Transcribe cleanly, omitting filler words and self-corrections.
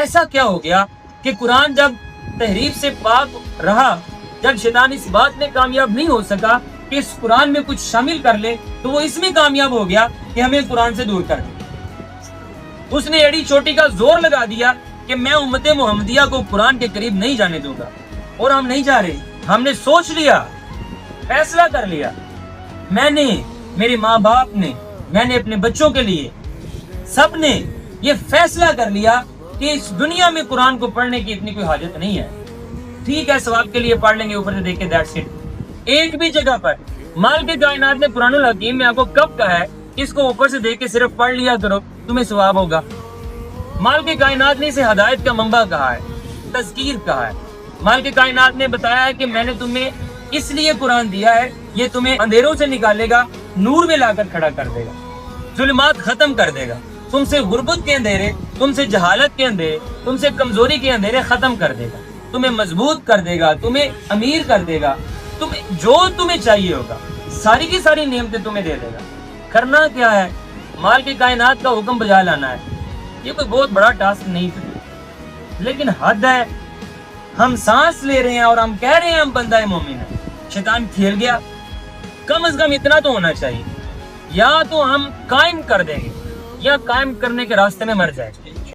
ایسا کیا ہو گیا کہ قرآن جب تحریف سے پاک رہا، جب شیطان اس بات میں کامیاب نہیں ہو سکا کہ اس قرآن میں کچھ شامل کر لے، تو وہ اس میں کامیاب ہو گیا کہ ہمیں قرآن سے دور کر دے۔ اس نے ایڑی چوٹی کا زور لگا دیا کہ میں امت محمدیہ کو قرآن کے قریب نہیں جانے دوں گا، اور ہم نہیں جا رہے۔ ہم نے سوچ لیا، فیصلہ کر لیا، میں نے، میرے ماں باپ نے، میں نے اپنے بچوں کے لیے، سب نے یہ فیصلہ کر لیا کہ اس دنیا میں قرآن کو پڑھنے کی اتنی کوئی حاجت نہیں ہے۔ ٹھیک ہے، ثواب کے لیے پڑھ لیں گے، اوپر سے دیکھ کے دیٹس اٹ۔ ایک بھی جگہ پر مال کے کائنات نے قرآن الحکیم میں آپ کو کب کہا ہے اس کو اوپر سے دیکھ کے صرف پڑھ لیا کرو تمہیں ثواب ہوگا؟ مال کے کائنات نے اسے ہدایت کا منبع کہا ہے، تذکیر کہا ہے۔ مال کے کائنات نے بتایا ہے کہ میں نے تمہیں اس لیے قرآن دیا ہے، یہ تمہیں اندھیروں سے نکالے گا، نور میں لا کر کھڑا کر دے گا، ظلمات ختم کر دے گا، تم سے غربت کے اندھیرے، تم سے جہالت کے اندھیرے، تم سے کمزوری کے اندھیرے ختم کر دے گا، تمہیں مضبوط کر دے گا، تمہیں امیر کر دے گا، تمہیں جو تمہیں چاہیے ہوگا ساری کی ساری نعمتیں تمہیں دے دے گا۔ کرنا کیا ہے؟ مال کی کائنات کا حکم بجا لانا ہے۔ یہ کوئی بہت بڑا ٹاسک نہیں تھا، لیکن حد ہے، ہم سانس لے رہے ہیں اور ہم کہہ رہے ہیں ہم بندہ مومن ہے۔ شیطان کھیل گیا۔ کم از کم اتنا تو ہونا چاہیے، یا تو ہم قائم کر دیں گے یا قائم کرنے کے راستے میں مر جائیں۔